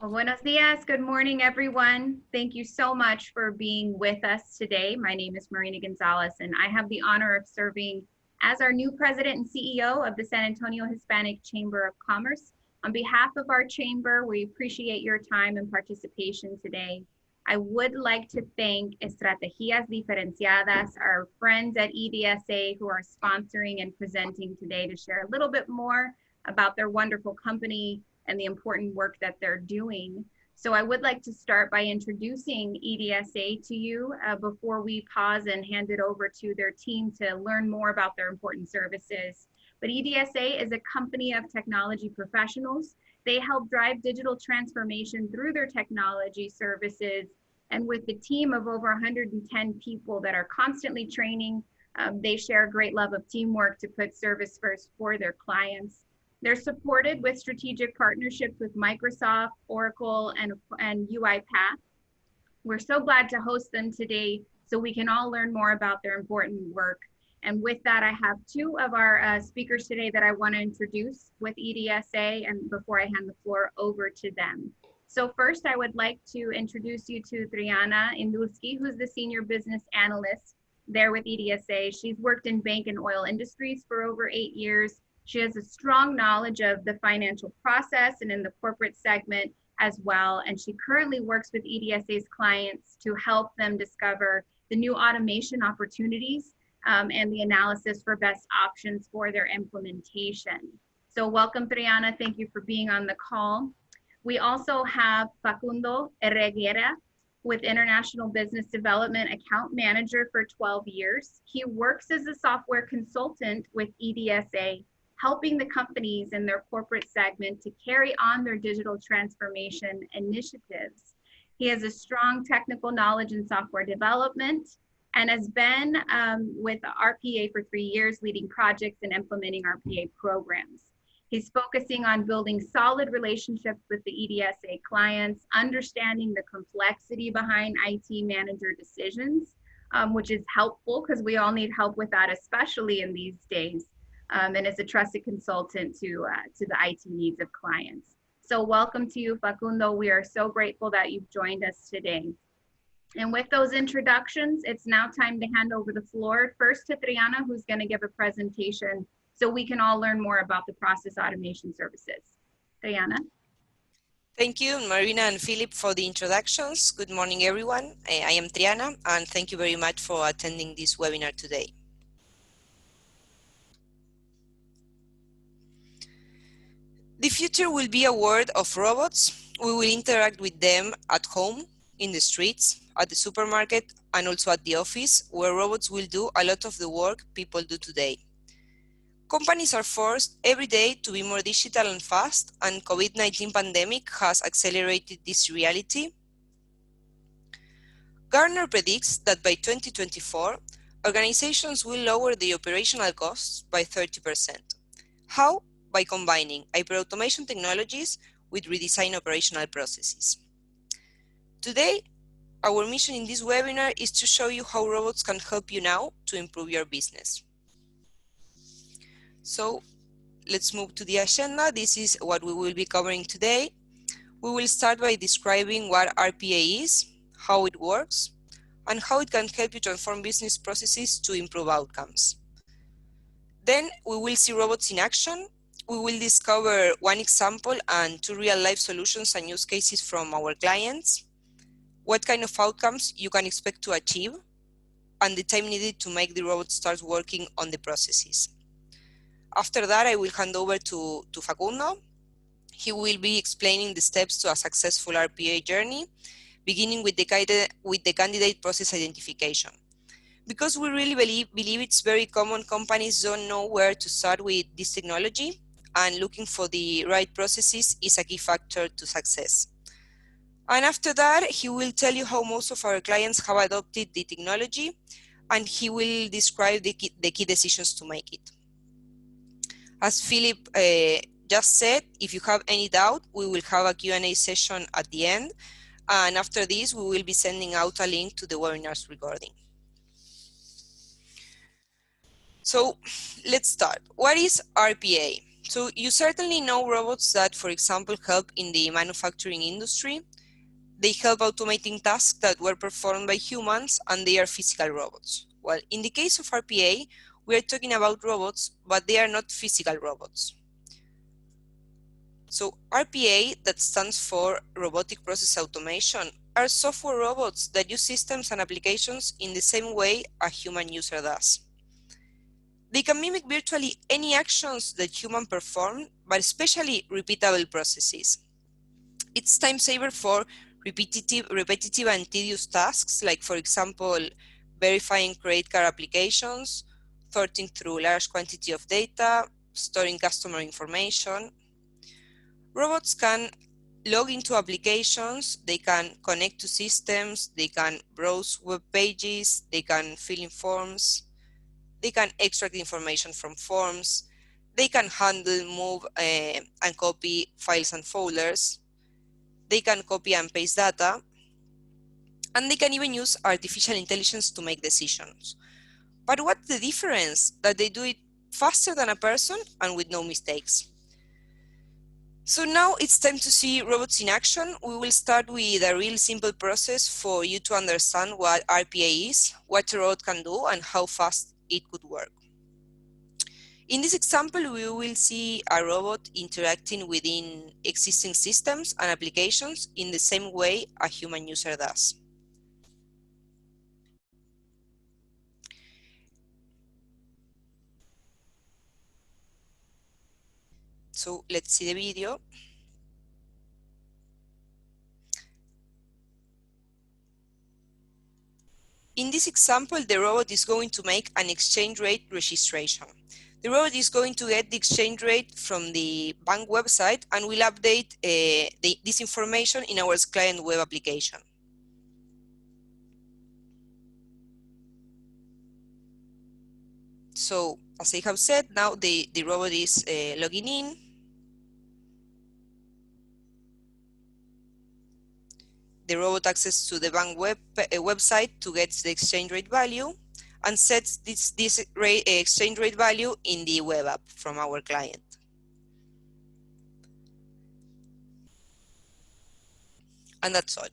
Well, buenos dias. Good morning, everyone. Thank you so much for being with us today. My name is Marina Gonzalez, and I have the honor of serving as our new president and CEO of the San Antonio Hispanic Chamber of Commerce. On behalf of our chamber, we appreciate your time and participation today. I would like to thank Estrategias Diferenciadas, our friends at EDSA who are sponsoring and presenting today to share a little bit more about their wonderful company and the important work that they're doing. So I would like to start by introducing EDSA to you before we pause and hand it over to their team to learn more about their important services. But EDSA is a company of technology professionals. They help drive digital transformation through their technology services. And with the team of over 110 people that are constantly training, they share a great love of teamwork to put service first for their clients. They're supported with strategic partnerships with Microsoft, Oracle, and UiPath. We're so glad to host them today so we can all learn more about their important work. And with that, I have two of our speakers today that I want to introduce with EDSA, and before I hand the floor over to them. So first, I would like to introduce you to Triana Indulski, who's the Senior Business Analyst there with EDSA. She's worked in bank and oil industries for over 8 years. She has a strong knowledge of the financial process and in the corporate segment as well. And she currently works with EDSA's clients to help them discover the new automation opportunities and the analysis for best options for their implementation. So welcome, Triana. Thank you for being on the call. We also have Facundo Herrera with International Business Development Account Manager for 12 years. He works as a software consultant with EDSA, helping the companies in their corporate segment to carry on their digital transformation initiatives. He has a strong technical knowledge in software development and has been with RPA for 3 years, leading projects and implementing RPA programs. He's focusing on building solid relationships with the EDSA clients, understanding the complexity behind IT manager decisions, which is helpful because we all need help with that, especially in these days. And is a trusted consultant to the IT needs of clients. So welcome to you, Facundo. We are so grateful that you've joined us today. And with those introductions, it's now time to hand over the floor first to Triana, who's going to give a presentation so we can all learn more about the process automation services. Triana. Thank you, Marina and Philip, for the introductions. Good morning, everyone. I am Triana, and thank you very much for attending this webinar today. The future will be a world of robots. We will interact with them at home, in the streets, at the supermarket, and also at the office, where robots will do a lot of the work people do today. Companies are forced every day to be more digital and fast, and COVID-19 pandemic has accelerated this reality. Gartner predicts that by 2024, organizations will lower the operational costs by 30%. How? By combining hyperautomation technologies with redesigned operational processes. Today, our mission in this webinar is to show you how robots can help you now to improve your business. So let's move to the agenda. This is what we will be covering today. We will start by describing what RPA is, how it works, and how it can help you transform business processes to improve outcomes. Then we will see robots in action. We will discover one example and 2 real-life solutions and use cases from our clients, what kind of outcomes you can expect to achieve, and the time needed to make the robot start working on the processes. After that, I will hand over to Facundo. He will be explaining the steps to a successful RPA journey, beginning with the candidate process identification. Because we really believe it's very common, companies don't know where to start with this technology, and looking for the right processes is a key factor to success. And after that, he will tell you how most of our clients have adopted the technology, and he will describe the key decisions to make it. As Philip just said, if you have any doubt, we will have a Q&A session at the end. And after this, we will be sending out a link to the webinar's recording. So let's start. What is RPA? So you certainly know robots that, for example, help in the manufacturing industry. They help automating tasks that were performed by humans, and they are physical robots. Well, in the case of RPA, we are talking about robots, but they are not physical robots. So RPA, that stands for Robotic Process Automation, are software robots that use systems and applications in the same way a human user does. They can mimic virtually any actions that humans perform, but especially repeatable processes. It's time saver for repetitive and tedious tasks, like, for example, verifying credit card applications, sorting through large quantity of data, storing customer information. Robots can log into applications, they can connect to systems, they can browse web pages, they can fill in forms, they can extract information from forms, they can handle, move, and copy files and folders, they can copy and paste data, and they can even use artificial intelligence to make decisions. But what's the difference? That they do it faster than a person and with no mistakes. So now it's time to see robots in action. We will start with a real simple process for you to understand what RPA is, what a robot can do, and how fast it could work. In this example, we will see a robot interacting within existing systems and applications in the same way a human user does. So let's see the video. In this example, the robot is going to make an exchange rate registration. The robot is going to get the exchange rate from the bank website and will update this information in our client web application. So, as I have said, now the robot is logging in. The robot accesses to the bank website to get the exchange rate value and sets this exchange rate value in the web app from our client. And that's all.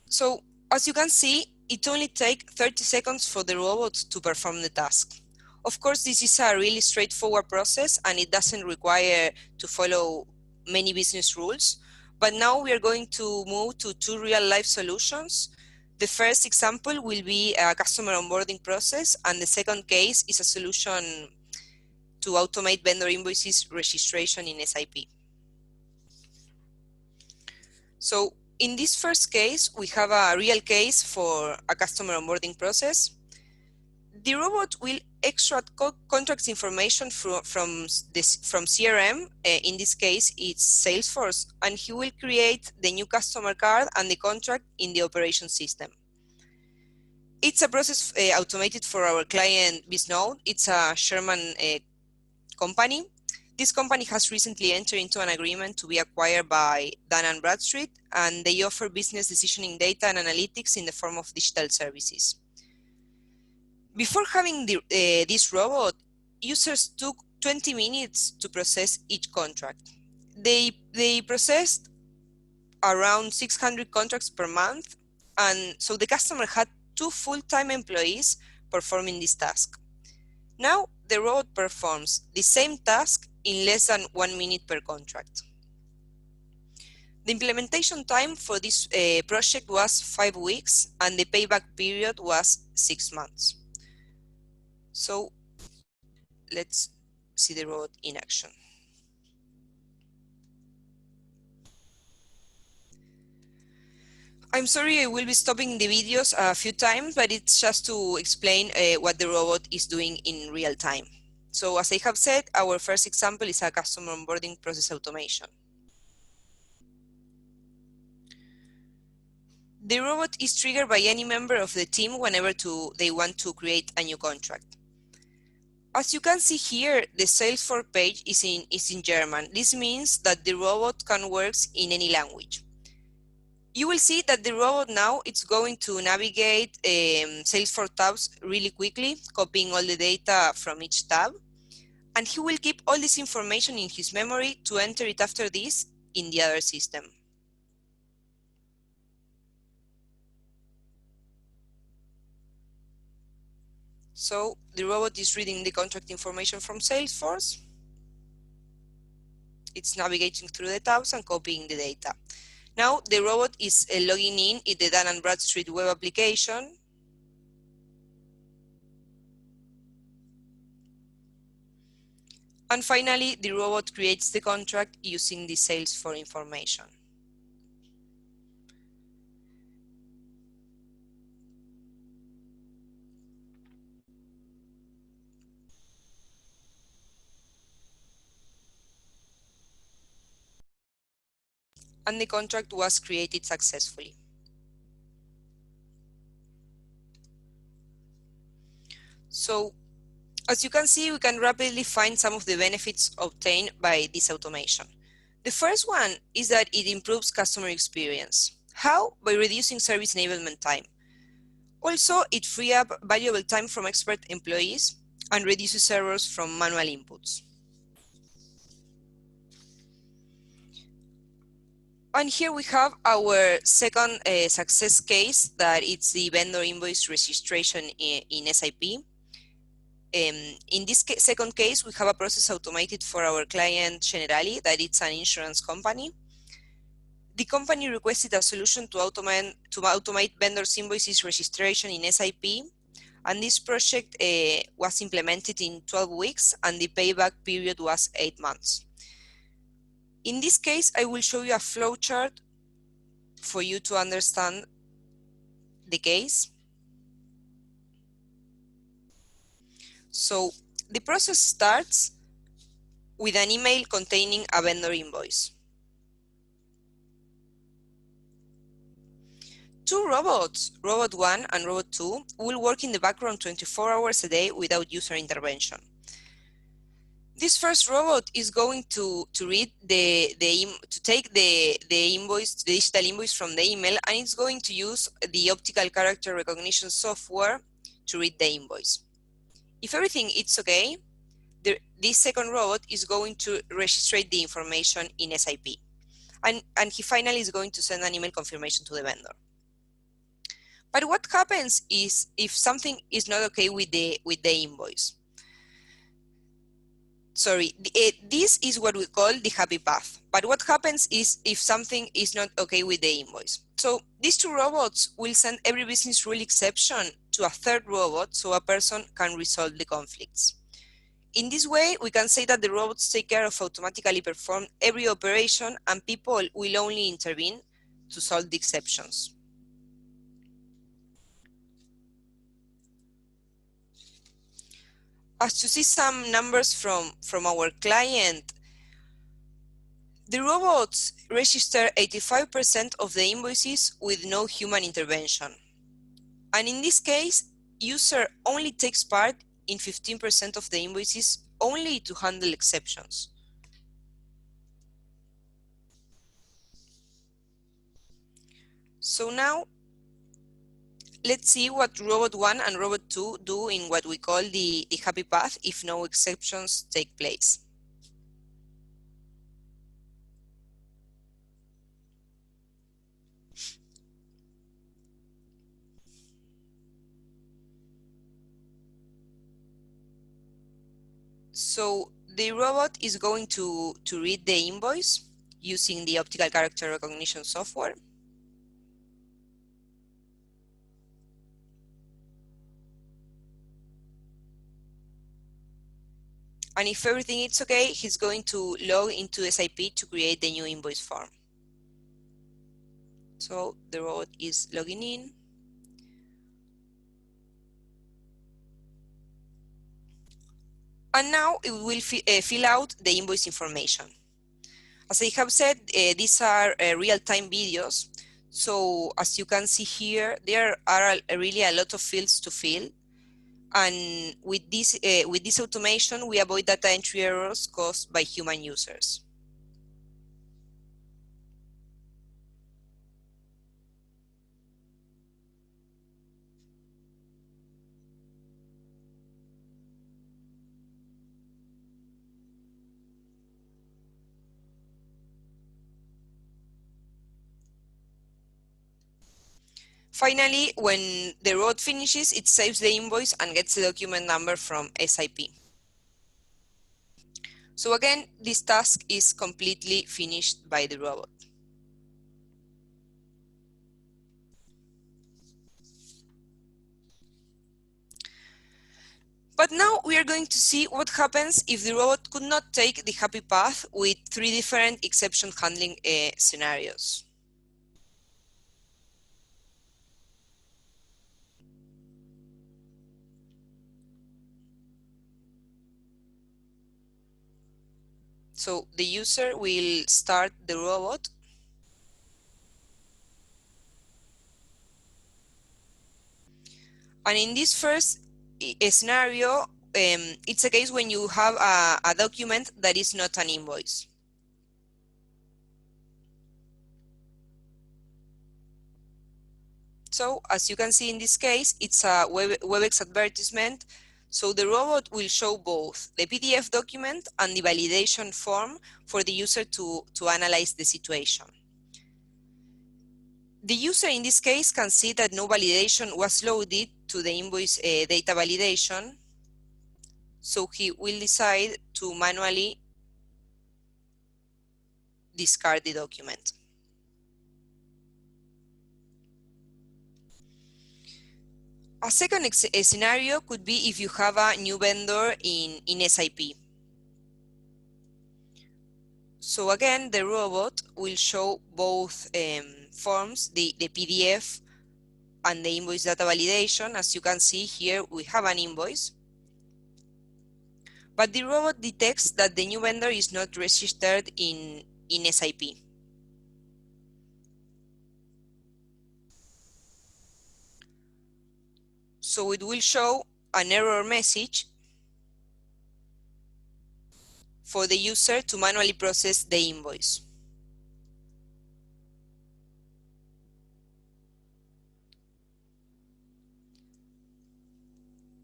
So as you can see, it only takes 30 seconds for the robot to perform the task. Of course, this is a really straightforward process and it doesn't require to follow many business rules. But now we are going to move to two real-life solutions. The first example will be a customer onboarding process, and the second case is a solution to automate vendor invoices registration in SAP. So in this first case, we have a real case for a customer onboarding process. The robot will extract contracts information from CRM, in this case it's Salesforce, and he will create the new customer card and the contract in the operation system. It's a process automated for our client Bisnode. It's a Sherman company. This company has recently entered into an agreement to be acquired by Dun & Bradstreet, and they offer business decisioning data and analytics in the form of digital services. Before having this robot, users took 20 minutes to process each contract. They processed around 600 contracts per month, and so the customer had 2 full-time employees performing this task. Now the robot performs the same task in less than 1 minute per contract. The implementation time for this project was 5 weeks, and the payback period was 6 months. So let's see the robot in action. I'm sorry I will be stopping the videos a few times, but it's just to explain what the robot is doing in real time. So as I have said, our first example is a customer onboarding process automation. The robot is triggered by any member of the team whenever they want to create a new contract. As you can see here, the Salesforce page is in German. This means that the robot can work in any language. You will see that the robot now it's going to navigate Salesforce tabs really quickly, copying all the data from each tab. and he will keep all this information in his memory to enter it after this in the other system. So the robot is reading the contract information from Salesforce. It's navigating through the tabs and copying the data. Now the robot is logging in the Dun & Bradstreet web application. And finally, the robot creates the contract using the Salesforce information. And the contract was created successfully. So, as you can see, we can rapidly find some of the benefits obtained by this automation. The first one is that it improves customer experience. How? By reducing service enablement time. Also, it frees up valuable time from expert employees and reduces errors from manual inputs. And here we have our second success case, that it's the vendor invoice registration in SAP. In this second case, we have a process automated for our client Generali, that it's an insurance company. The company requested a solution to automate vendors invoices registration in SAP, and this project was implemented in 12 weeks, and the payback period was 8 months. In this case, I will show you a flowchart for you to understand the case. So the process starts with an email containing a vendor invoice. Two robots, Robot 1 and Robot 2, will work in the background 24 hours a day without user intervention. This first robot is going to read take the invoice, the digital invoice from the email, and it's going to use the optical character recognition software to read the invoice. If everything is okay, this second robot is going to register the information in SAP, and he finally is going to send an email confirmation to the vendor. But what happens is if something is not okay with the invoice? Sorry, this is what we call the happy path. But what happens is if something is not okay with the invoice? So these two robots will send every business rule exception to a third robot so a person can resolve the conflicts. In this way, we can say that the robots take care of automatically perform every operation, and people will only intervene to solve the exceptions. As to see some numbers from our client, the robots register 85% of the invoices with no human intervention. And in this case, user only takes part in 15% of the invoices only to handle exceptions. So now, let's see what Robot 1 and Robot 2 do in what we call the happy path if no exceptions take place. So the robot is going to read the invoice using the optical character recognition software. And if everything is okay, he's going to log into SAP to create the new invoice form. So the robot is logging in. And now it will fill out the invoice information. As I have said, these are real-time videos. So as you can see here, there are really a lot of fields to fill. And with this automation, we avoid data entry errors caused by human users. Finally, when the robot finishes, it saves the invoice and gets the document number from SIP. So again, this task is completely finished by the robot. But now we are going to see what happens if the robot could not take the happy path with 3 different exception handling scenarios. So the user will start the robot. And in this first scenario, it's a case when you have a document that is not an invoice. So as you can see in this case, it's a WebEx advertisement. So the robot will show both the PDF document and the validation form for the user to analyze the situation. The user in this case can see that no validation was loaded to the invoice data validation. So he will decide to manually discard the document. A second scenario could be if you have a new vendor in SIP. So again, the robot will show both forms, the PDF and the invoice data validation. As you can see here, we have an invoice. But the robot detects that the new vendor is not registered in SIP. So it will show an error message for the user to manually process the invoice.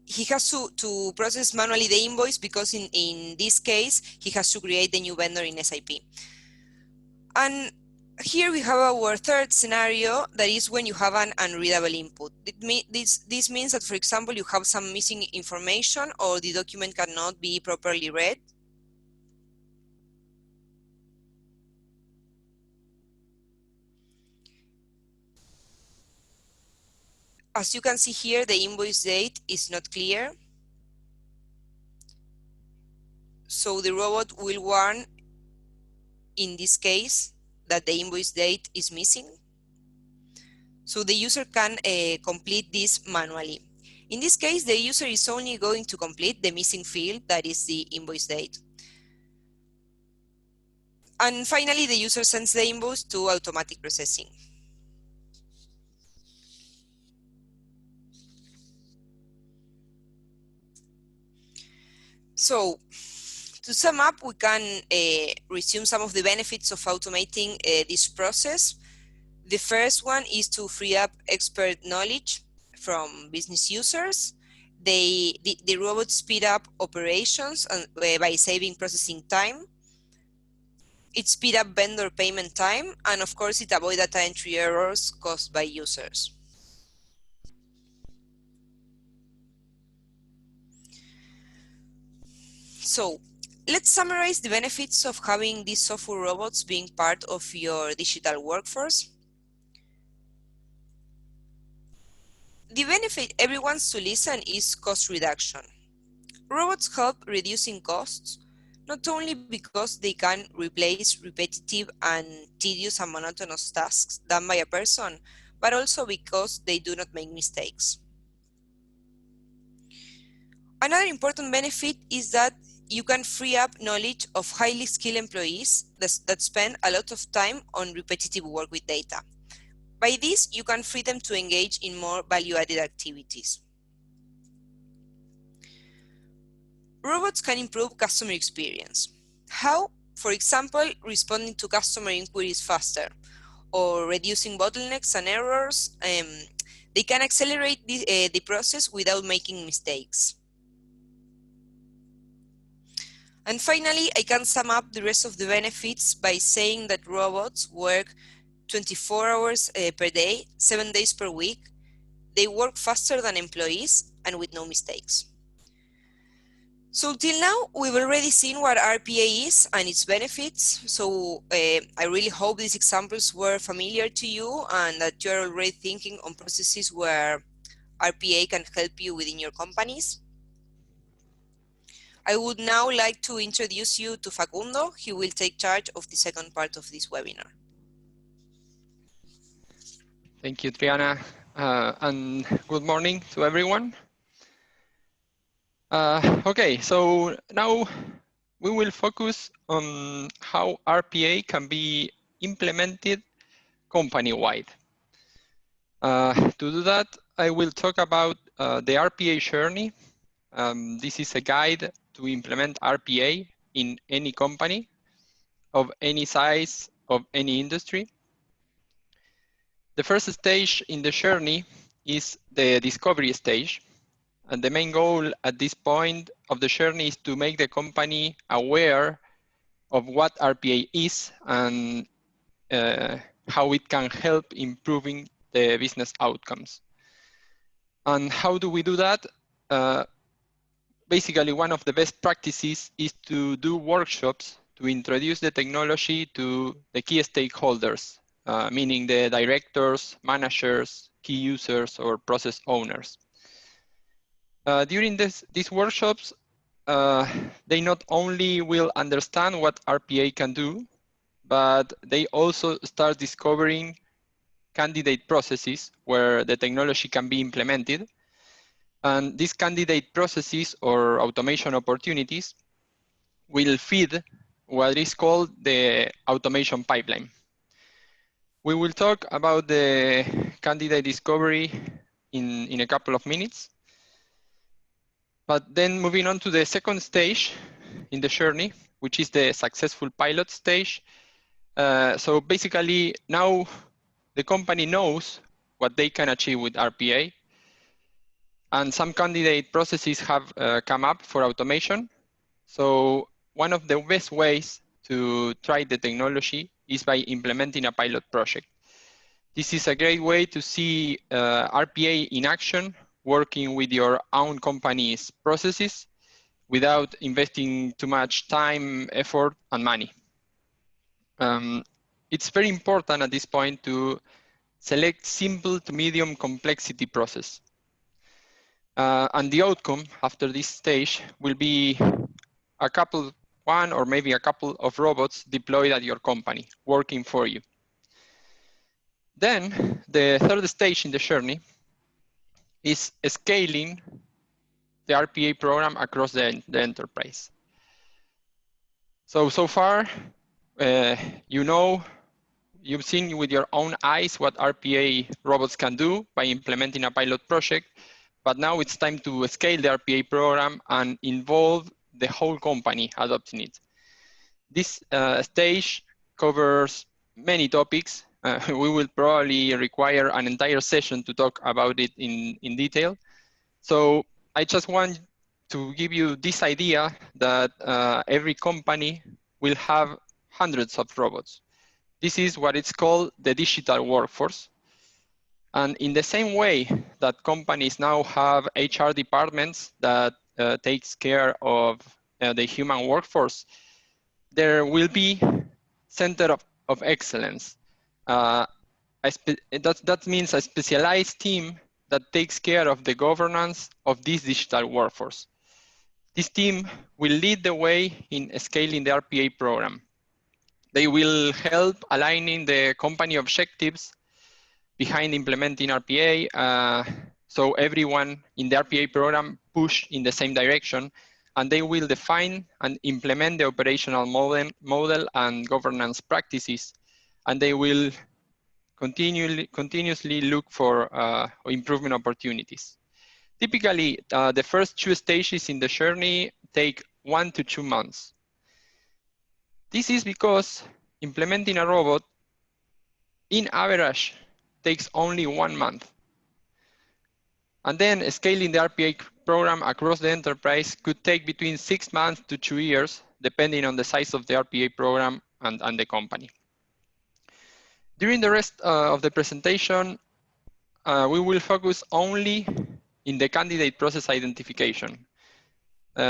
He has to process manually the invoice because in this case, he has to create the new vendor in SIP. And here we have our third scenario, that is when you have an unreadable input. This means that, for example, you have some missing information or the document cannot be properly read. As you can see here, the invoice date is not clear. So the robot will warn, in this case, that the invoice date is missing. So the user can complete this manually. In this case, the user is only going to complete the missing field, that is the invoice date. And finally, the user sends the invoice to automatic processing. So, to sum up, we can resume some of the benefits of automating this process. The first one is to free up expert knowledge from business users. The robots speed up operations by saving processing time. It speeds up vendor payment time, and of course, it avoids data entry errors caused by users. So, let's summarize the benefits of having these software robots being part of your digital workforce. The benefit everyone wants to listen is cost reduction. Robots help reducing costs, not only because they can replace repetitive and tedious and monotonous tasks done by a person, but also because they do not make mistakes. Another important benefit is that you can free up knowledge of highly skilled employees that spend a lot of time on repetitive work with data. By this, you can free them to engage in more value-added activities. Robots can improve customer experience. How? For example, responding to customer inquiries faster or reducing bottlenecks and errors. They can accelerate the process without making mistakes. And finally, I can sum up the rest of the benefits by saying that robots work 24 hours per day, 7 days per week. They work faster than employees and with no mistakes. So till now, we've already seen what RPA is and its benefits. So I really hope these examples were familiar to you and that you're already thinking on processes where RPA can help you within your companies. I would now like to introduce you to Facundo. He will take charge of the second part of this webinar. Thank you, Triana, and good morning to everyone. Okay, so now we will focus on how RPA can be implemented company-wide. To do that, I will talk about the RPA journey. This is a guide to implement RPA in any company of any size, of any industry. The first stage in the journey is the discovery stage. And the main goal at this point of the journey is to make the company aware of what RPA is and how it can help improving the business outcomes. And how do we do that? Basically, one of the best practices is to do workshops to introduce the technology to the key stakeholders, meaning the directors, managers, key users, or process owners. During these workshops, they not only will understand what RPA can do, but they also start discovering candidate processes where the technology can be implemented. And these candidate processes or automation opportunities will feed what is called the automation pipeline. We will talk about the candidate discovery in a couple of minutes. But then moving on to the second stage in the journey, which is the successful pilot stage. So basically now the company knows what they can achieve with RPA. And some candidate processes have come up for automation. So one of the best ways to try the technology is by implementing a pilot project. This is a great way to see RPA in action, working with your own company's processes without investing too much time, effort, and money. It's very important at this point to select simple to medium complexity process. And the outcome after this stage will be one or maybe a couple of robots deployed at your company, working for you. Then the third stage in the journey is scaling the RPA program across the enterprise. So far, you've seen with your own eyes what RPA robots can do by implementing a pilot project, but now it's time to scale the RPA program and involve the whole company adopting it. This stage covers many topics. We will probably require an entire session to talk about it in detail. So I just want to give you this idea that every company will have hundreds of robots. This is what it's called the digital workforce. And in the same way that companies now have HR departments that takes care of the human workforce, there will be center of excellence. That means a specialized team that takes care of the governance of this digital workforce. This team will lead the way in scaling the RPA program. They will help aligning the company objectives behind implementing RPA, so everyone in the RPA program push in the same direction, and they will define and implement the operational model and governance practices, and they will continuously look for improvement opportunities. Typically, the first 2 stages in the journey take 1 to 2 months. This is because implementing a robot, in average, takes only 1 month. And then scaling the RPA program across the enterprise could take between 6 months to 2 years, depending on the size of the RPA program and the company. During the rest of the presentation, we will focus only in the candidate process identification.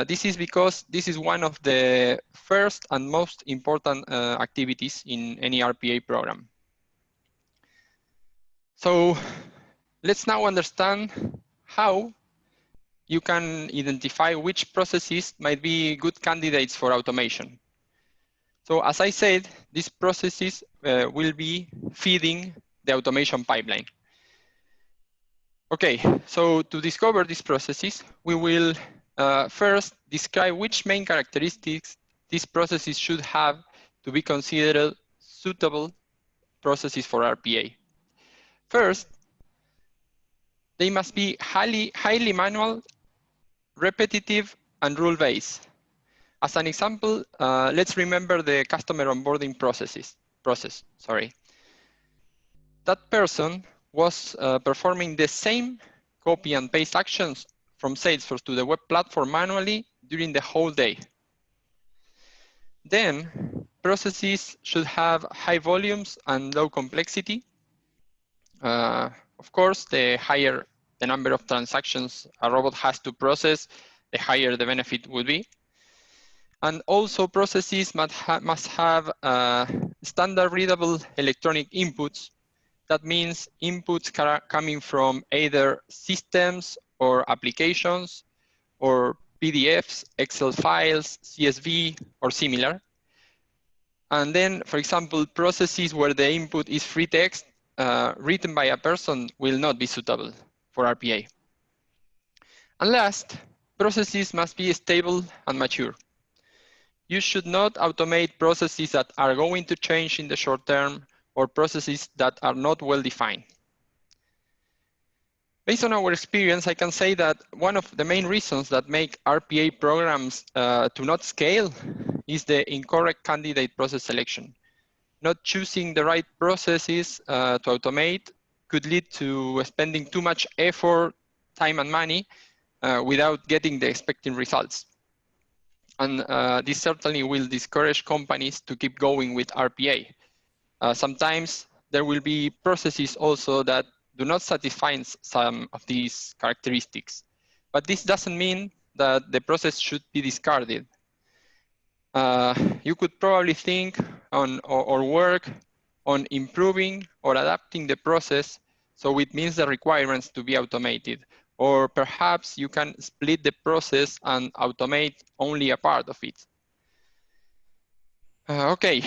This is because this is one of the first and most important activities in any RPA program. So let's now understand how you can identify which processes might be good candidates for automation. So as I said, these processes will be feeding the automation pipeline. Okay, so to discover these processes, we will first describe which main characteristics these processes should have to be considered suitable processes for RPA. First, they must be highly manual, repetitive, and rule-based. As an example, let's remember the customer onboarding process. That person was performing the same copy and paste actions from Salesforce to the web platform manually during the whole day. Then, processes should have high volumes and low complexity. Of course, the higher the number of transactions a robot has to process, the higher the benefit would be. And also processes must have standard readable electronic inputs. That means inputs coming from either systems or applications or PDFs, Excel files, CSV, or similar. And then, for example, processes where the input is free text written by a person will not be suitable for RPA. And last, processes must be stable and mature. You should not automate processes that are going to change in the short term or processes that are not well defined. Based on our experience, I can say that one of the main reasons that make RPA programs to not scale is the incorrect candidate process selection. Not choosing the right processes to automate could lead to spending too much effort, time, and money without getting the expected results. And this certainly will discourage companies to keep going with RPA. Sometimes there will be processes also that do not satisfy some of these characteristics. But this doesn't mean that the process should be discarded. You could probably think on or work on improving or adapting the process so it meets the requirements to be automated. Or perhaps you can split the process and automate only a part of it. Okay,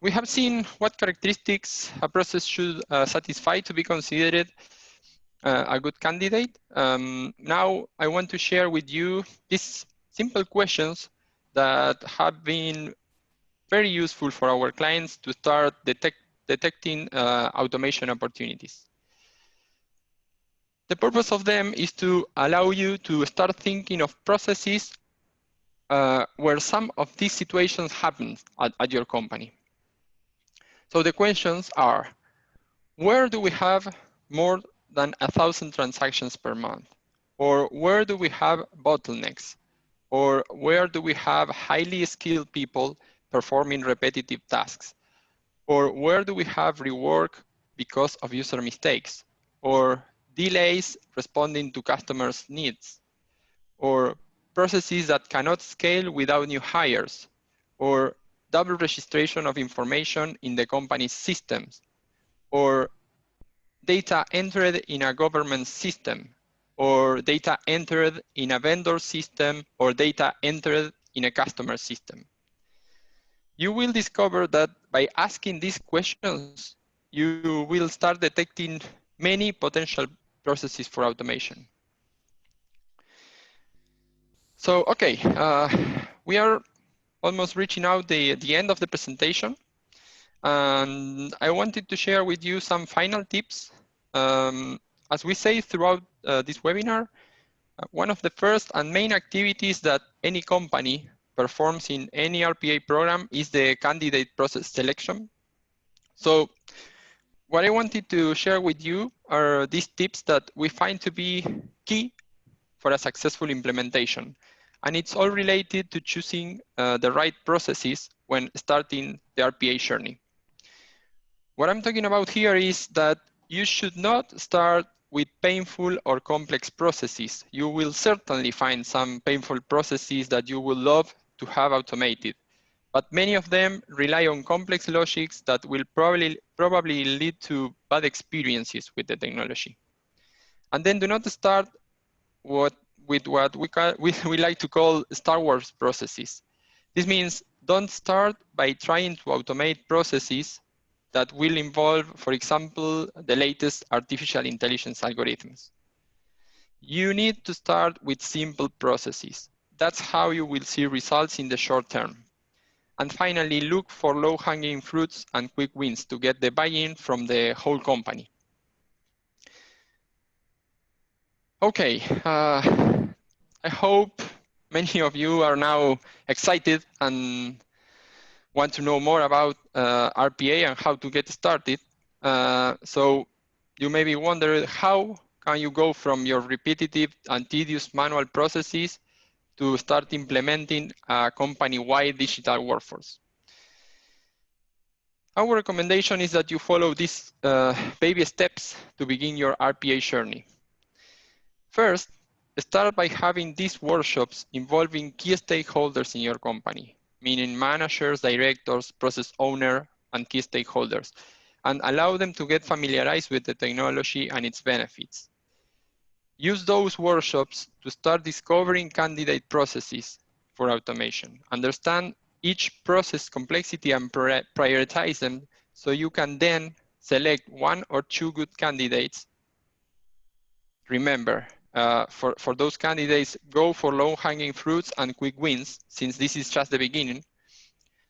we have seen what characteristics a process should satisfy to be considered a good candidate. Now I want to share with you these simple questions that have been very useful for our clients to start detecting automation opportunities. The purpose of them is to allow you to start thinking of processes where some of these situations happen at your company. So the questions are, where do we have more than 1,000 transactions per month? Or where do we have bottlenecks? Or where do we have highly skilled people performing repetitive tasks? Or where do we have rework because of user mistakes? Or delays responding to customers' needs? Or processes that cannot scale without new hires? Or double registration of information in the company's systems? Or data entered in a government system, or data entered in a vendor system, or data entered in a customer system. You will discover that by asking these questions, you will start detecting many potential processes for automation. So, okay, we are almost reaching out the end of the presentation. And I wanted to share with you some final tips. As we say throughout this webinar, one of the first and main activities that any company performs in any RPA program is the candidate process selection. So what I wanted to share with you are these tips that we find to be key for a successful implementation. And it's all related to choosing the right processes when starting the RPA journey. What I'm talking about here is that you should not start with painful or complex processes. You will certainly find some painful processes that you would love to have automated, but many of them rely on complex logics that will probably lead to bad experiences with the technology. And then do not start with what we like to call Star Wars processes. This means don't start by trying to automate processes that will involve, for example, the latest artificial intelligence algorithms. You need to start with simple processes. That's how you will see results in the short term. And finally, look for low-hanging fruits and quick wins to get the buy-in from the whole company. Okay, I hope many of you are now excited and want to know more about RPA and how to get started. So you may be wondering, how can you go from your repetitive and tedious manual processes to start implementing a company-wide digital workforce? Our recommendation is that you follow these baby steps to begin your RPA journey. First, start by having these workshops involving key stakeholders in your company, meaning managers, directors, process owner, and key stakeholders, and allow them to get familiarized with the technology and its benefits. Use those workshops to start discovering candidate processes for automation. Understand each process complexity and prioritize them so you can then select one or two good candidates. Remember, for those candidates, go for low-hanging fruits and quick wins, since this is just the beginning,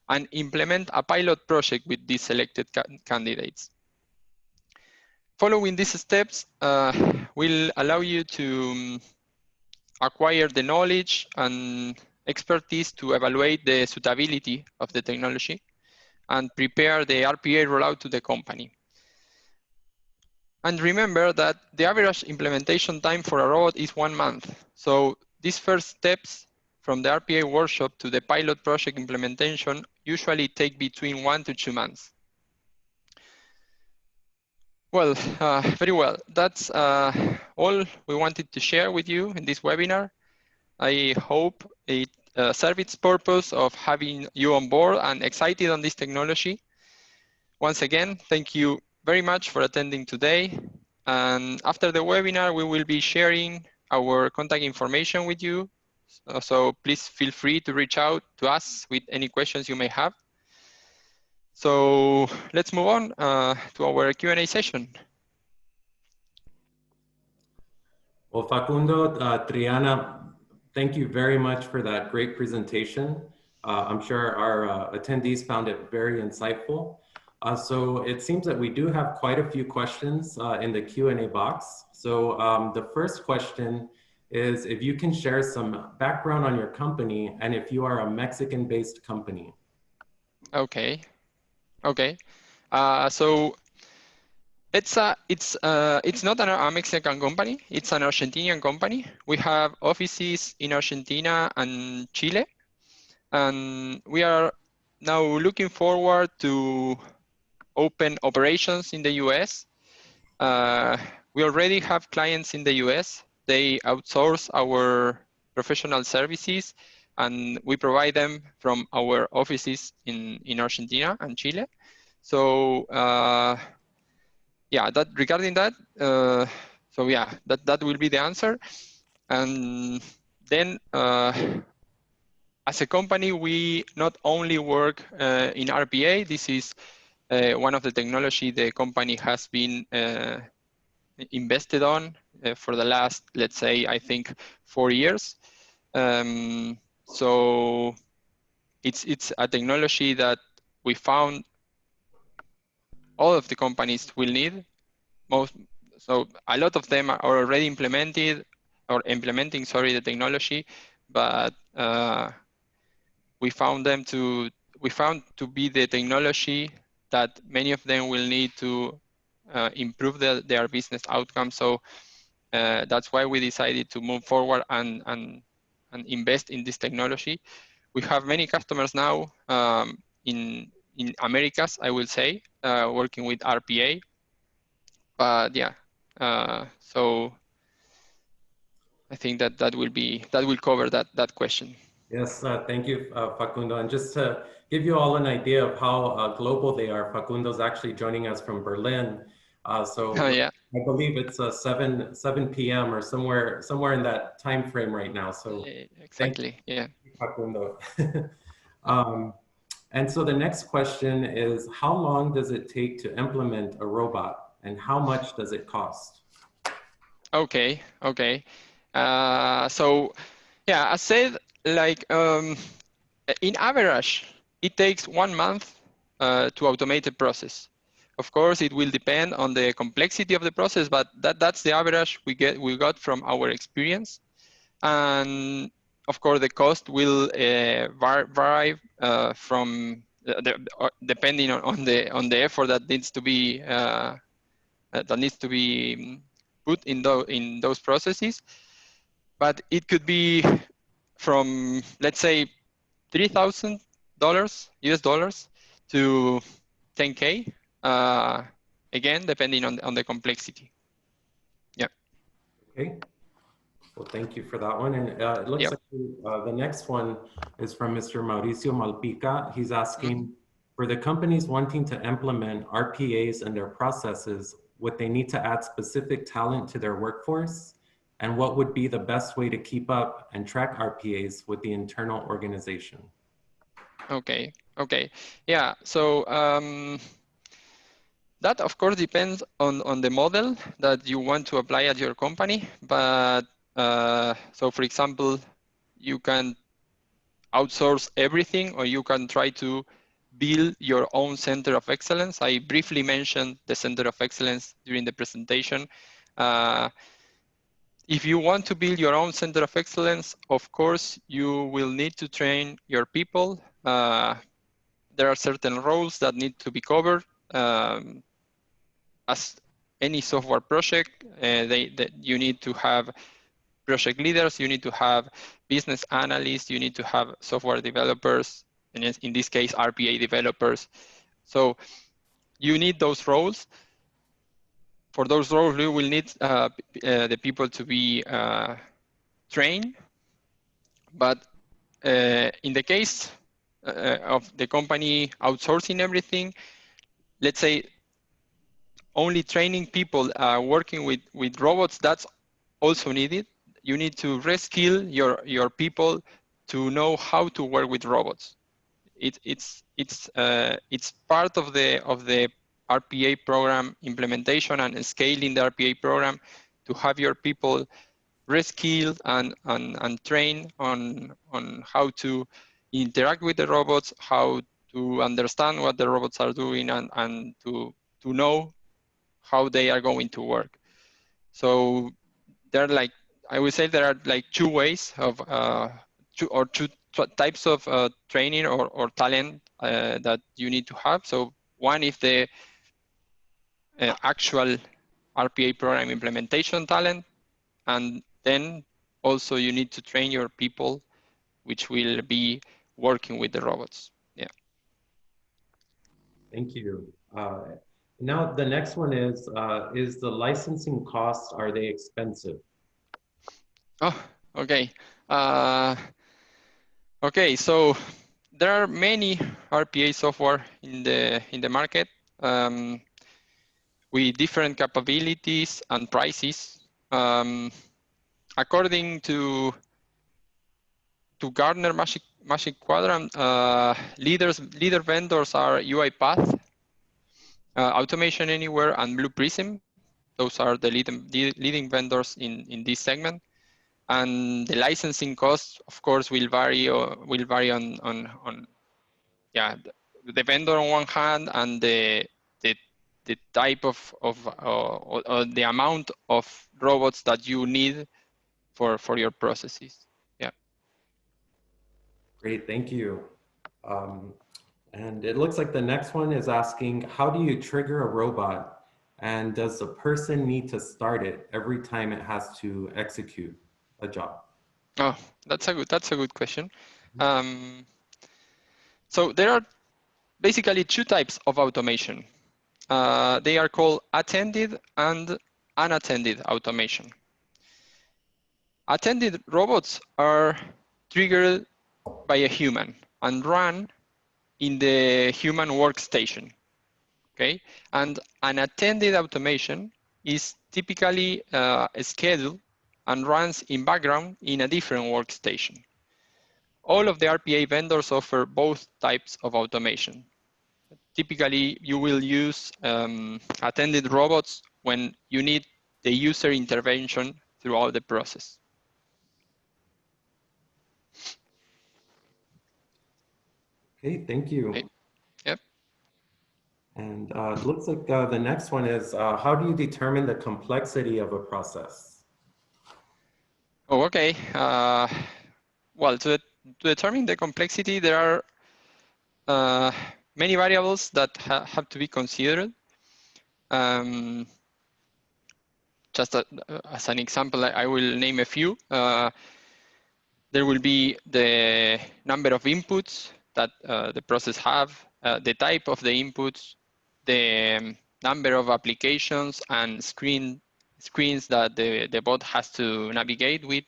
and implement a pilot project with these selected candidates. Following these steps will allow you to acquire the knowledge and expertise to evaluate the suitability of the technology and prepare the RPA rollout to the company. And remember that the average implementation time for a robot is 1 month. So these first steps from the RPA workshop to the pilot project implementation usually take between 1 to 2 months. Well, very well. That's all we wanted to share with you in this webinar. I hope it served its purpose of having you on board and excited on this technology. Once again, thank you very much for attending today. And after the webinar, we will be sharing our contact information with you. So please feel free to reach out to us with any questions you may have. So let's move on to our Q&A session. Well, Facundo, Triana, thank you very much for that great presentation. I'm sure our attendees found it very insightful. So it seems that we do have quite a few questions in the Q&A box. So the first question is if you can share some background on your company and if you are a Mexican-based company. Okay. So it's not a Mexican company. It's an Argentinian company. We have offices in Argentina and Chile, and we are now looking forward to open operations in the US. We already have clients in the US. They outsource our professional services, and we provide them from our offices in Argentina and Chile. So yeah, regarding that, so yeah, that will be the answer. And then as a company, we not only work in RPA. This is one of the technology the company has been invested on for the last, let's say, I think 4 years. So it's a technology that we found all of the companies will need. So a lot of them are already implementing the technology, but we found to be the technology that many of them will need to improve their business outcome. So that's why we decided to move forward and invest in this technology. We have many customers now in in Americas, I will say, working with RPA. But yeah, so I think that will cover that question. Yes, thank you, Facundo. And just to give you all an idea of how global they are, Facundo's actually joining us from Berlin. So Oh, yeah. I believe it's 7 p.m. or somewhere in that time frame right now. So Exactly, yeah. thank you, Facundo. And so the next question is, how long does it take to implement a robot, and how much does it cost? Okay. So yeah, I said, like, in average, it takes 1 month to automate a process. Of course, it will depend on the complexity of the process, but that's the average we got from our experience. And of course, the cost will vary from depending on the effort that needs to be put in those processes. But it could be from, let's say, $3,000 US dollars to 10K, again, depending on the complexity. Yeah. Okay. Well, thank you for that one. And it looks like the next one is from Mr. Mauricio Malpica. He's asking, for the companies wanting to implement RPAs in their processes, would they need to add specific talent to their workforce? And what would be the best way to keep up and track RPAs with the internal organization? Okay. Yeah, so that of course depends on the model that you want to apply at your company. But so for example, you can outsource everything, or you can try to build your own center of excellence. I briefly mentioned the center of excellence during the presentation. If you want to build your own center of excellence, of course, you will need to train your people. There are certain roles that need to be covered. As any software project, you need to have project leaders, you need to have business analysts, you need to have software developers, and in this case, RPA developers. So you need those roles. For those roles, you will need the people to be trained. But in the case of the company outsourcing everything, let's say only training people working with robots, that's also needed. You need to reskill your people to know how to work with robots. It's part of the RPA program implementation and scaling the RPA program to have your people reskilled and trained on how to interact with the robots, how to understand what the robots are doing, and to know how they are going to work. So there are, like, I would say there are like two ways of two types of training or talent that you need to have. So one is the actual RPA program implementation talent, and then also you need to train your people, which will be working with the robots. Yeah. Thank you. Now the next one is the licensing costs, are they expensive? Oh, okay. Okay, so there are many RPA software in the market with different capabilities and prices. According to Gartner Magic Quadrant, leader vendors are UiPath, Automation Anywhere, and Blue Prism. Those are the leading vendors in this segment. And the licensing costs, of course, will vary on yeah, the vendor on one hand, and the type of or the amount of robots that you need for your processes. Yeah. Great, thank you. And it looks like the next one is asking, how do you trigger a robot? And does the person need to start it every time it has to execute a job? Oh, that's a good question. So there are basically two types of automation. They are called attended and unattended automation. Attended robots are triggered by a human and run in the human workstation. Okay, and unattended automation is typically scheduled and runs in background in a different workstation. All of the RPA vendors offer both types of automation. Typically, you will use attended robots when you need the user intervention throughout the process. Okay, thank you. Okay. Yep. And it looks like the next one is, how do you determine the complexity of a process? Oh, okay. Well, to determine the complexity, there are many variables that have to be considered. Just as an example, I will name a few. There will be the number of inputs that the process have, the type of the inputs, the number of applications and screens that the bot has to navigate with,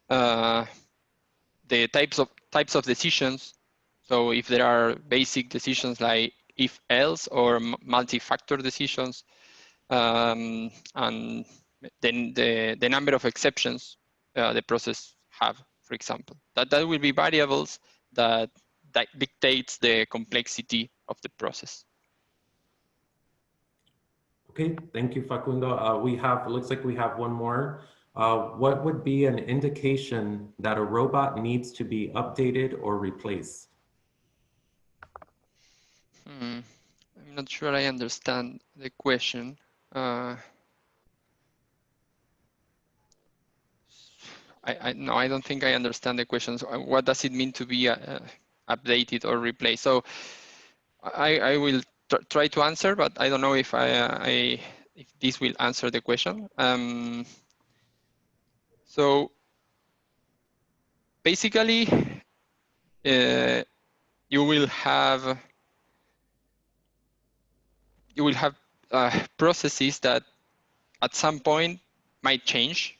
the types of decisions. So if there are basic decisions like if else or multi-factor decisions, and then the number of exceptions the process have, for example. That will be variables that dictates the complexity of the process. Okay, thank you, Facundo. It looks like we have one more. What would be an indication that a robot needs to be updated or replaced? I'm not sure I understand the question. No, I don't think I understand the question. So what does it mean to be updated or replaced? So I will try to answer, but I don't know if if this will answer the question. So basically, you will have processes that at some point might change.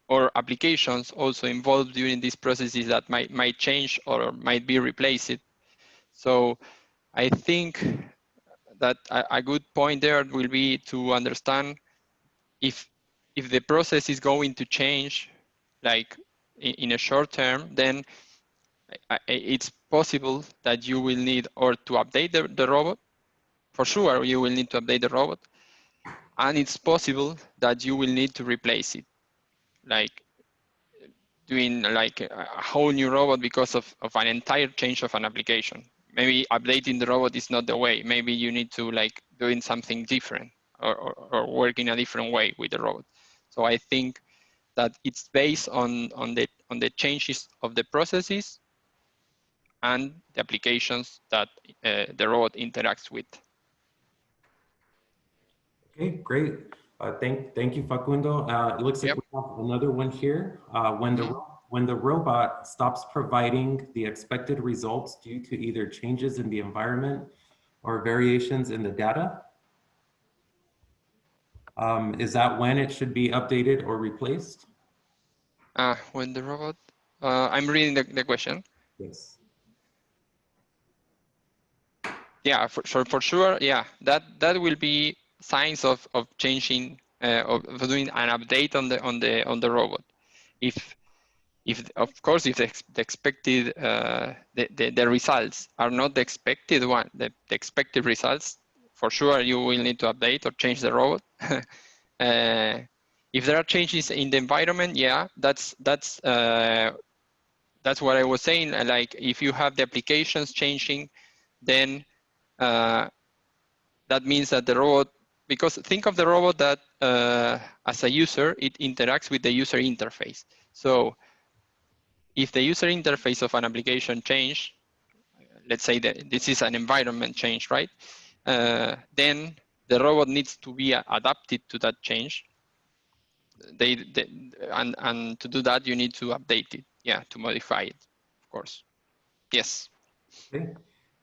Or applications also involved during these processes that might change or might be replaced. So I think that a good point there will be to understand if the process is going to change, like in a short term, then it's possible that you will need or to update the robot. For sure, you will need to update the robot. And it's possible that you will need to replace it, like doing like a whole new robot because of an entire change of an application. Maybe updating the robot is not the way. Maybe you need to like doing something different or work in a different way with the robot. So I think that it's based on the changes of the processes and the applications that the robot interacts with. Okay, great. Thank you, Facundo. It looks like we have another one here. When the robot stops providing the expected results due to either changes in the environment or variations in the data, is that when it should be updated or replaced? When the robot, I'm reading the question. Yes. Yeah, for sure. Yeah, that will be signs of changing of doing an update on the robot. If of course if the expected the results are not the expected one, the expected results, for sure you will need to update or change the robot. If there are changes in the environment, yeah, that's what I was saying. Like if you have the applications changing, then that means that the robot, because think of the robot that as a user, it interacts with the user interface. So if the user interface of an application change, let's say that this is an environment change, right? Then the robot needs to be adapted to that change. And to do that, you need to update it, yeah, to modify it, of course. Yes. Okay,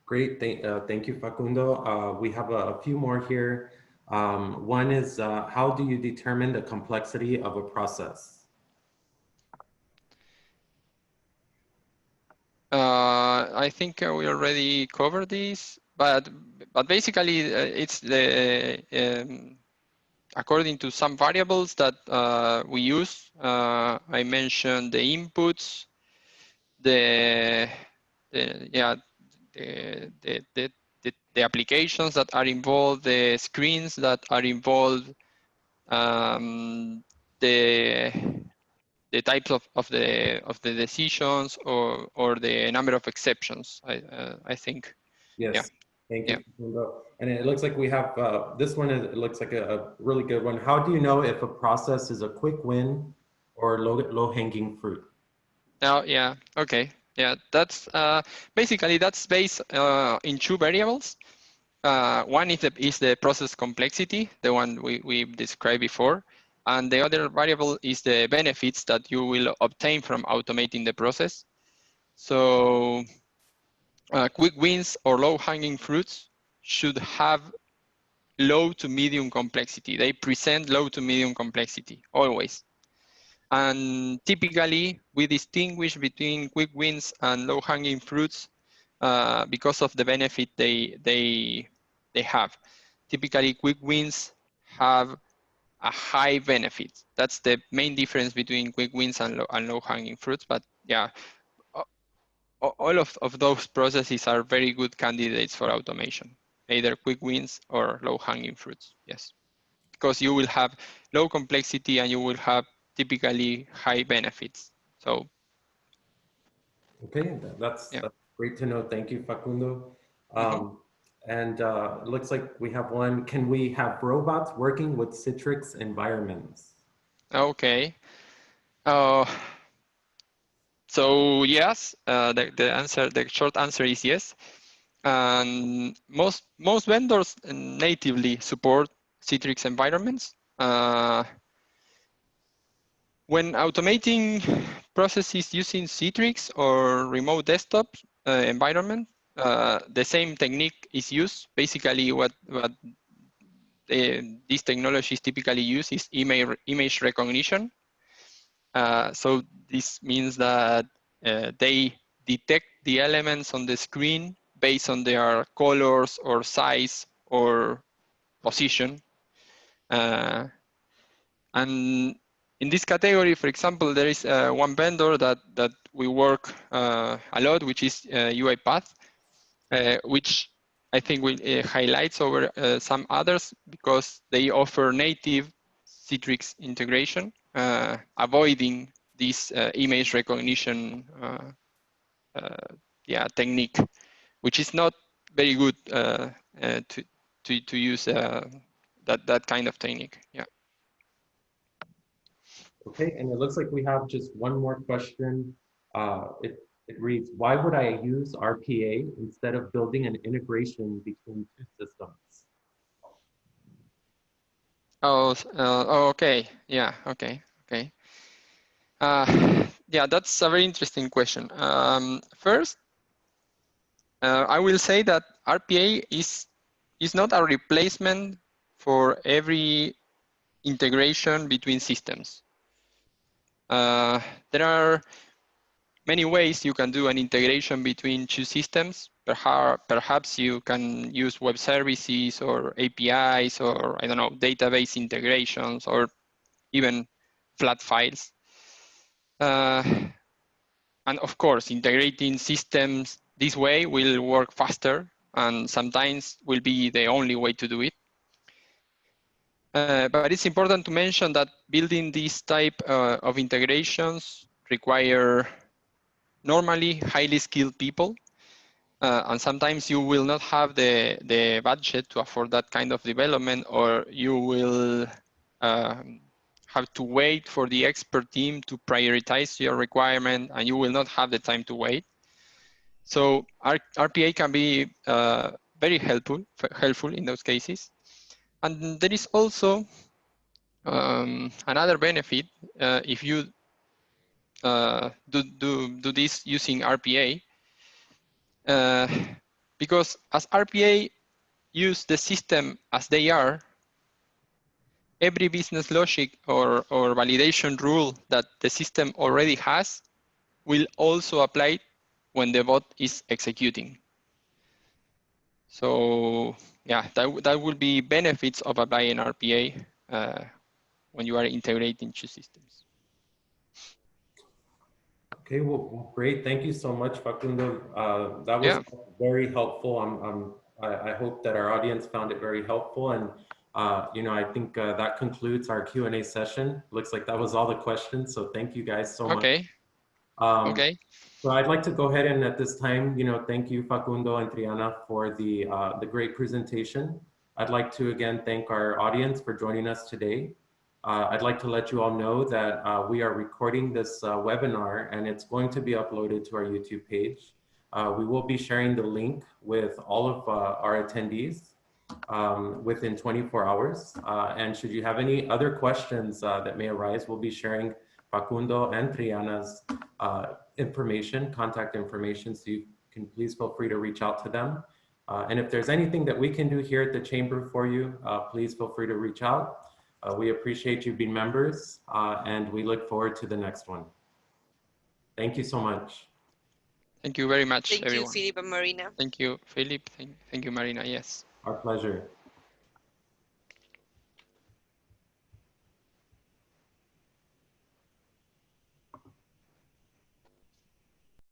great. Thank you, Facundo. We have a few more here. One is, how do you determine the complexity of a process? I think we already covered this, but basically it's the according to some variables that we use. I mentioned the inputs, the yeah the applications that are involved, the screens that are involved, the types of the decisions or the number of exceptions. I think. Yeah. Yes, thank you, Yeah. Facundo. And it looks like we have, this one is, it looks like a really good one. How do you know if a process is a quick win or low-hanging fruit? Now, yeah. Okay. Yeah. That's basically that's based in two variables. One is the process complexity, the one we described before. And the other variable is the benefits that you will obtain from automating the process. So quick wins or low-hanging fruits should have low to medium complexity. They present low to medium complexity, always. And typically, we distinguish between quick wins and low-hanging fruits because of the benefit they have. Typically, quick wins have a high benefit. That's the main difference between quick wins and low-hanging fruits. But yeah, all of those processes are very good candidates for automation, either quick wins or low-hanging fruits. Yes, because you will have low complexity and you will have typically high benefits. So Okay, that's great to know. Thank you, Facundo. And it looks like we have one. Can we have robots working with Citrix environments? Okay. So yes, the short answer is yes. And most vendors natively support Citrix environments. When automating processes using Citrix or remote desktop environment, the same technique is used. Basically, what these technologies typically use is image recognition. So this means that they detect the elements on the screen based on their colors or size or position. And in this category, for example, there is one vendor that we work a lot, which is UiPath, which I think will highlights over some others because they offer native Citrix integration, avoiding this image recognition technique, which is not very good to use that kind of technique. Yeah. Okay, and it looks like we have just one more question. It reads, why would I use RPA instead of building an integration between two systems? Okay. Yeah, okay. Yeah, that's a very interesting question. First, I will say that RPA is not a replacement for every integration between systems. There are many ways you can do an integration between two systems. Perhaps you can use web services or APIs or, I don't know, database integrations or even flat files. And of course, integrating systems this way will work faster and sometimes will be the only way to do it. But it's important to mention that building this type of integrations require normally highly skilled people. And sometimes you will not have the budget to afford that kind of development, or you will have to wait for the expert team to prioritize your requirement, and you will not have the time to wait. So RPA can be very helpful in those cases. And there is also another benefit if you do this using RPA. because as RPA use the system as they are, every business logic or validation rule that the system already has will also apply when the bot is executing. So yeah, that will be benefits of applying RPA when you are integrating two systems. Okay, well, great. Thank you so much, Facundo. That was very helpful. I hope that our audience found it very helpful. And, I think that concludes our Q&A session. Looks like that was all the questions. So thank you guys so much. Okay. So I'd like to go ahead and at this time, thank you, Facundo and Triana, for the great presentation. I'd like to again thank our audience for joining us today. I'd like to let you all know that we are recording this webinar and it's going to be uploaded to our YouTube page. We will be sharing the link with all of our attendees within 24 hours. And should you have any other questions that may arise, we'll be sharing Facundo and Triana's contact information, so you can please feel free to reach out to them. And if there's anything that we can do here at the Chamber for you, please feel free to reach out. We appreciate you being members, and we look forward to the next one. Thank you so much. Thank you very much, Thank everyone. you, Philip and Marina. Thank you, Philip. Thank you, Marina. Yes. Our pleasure.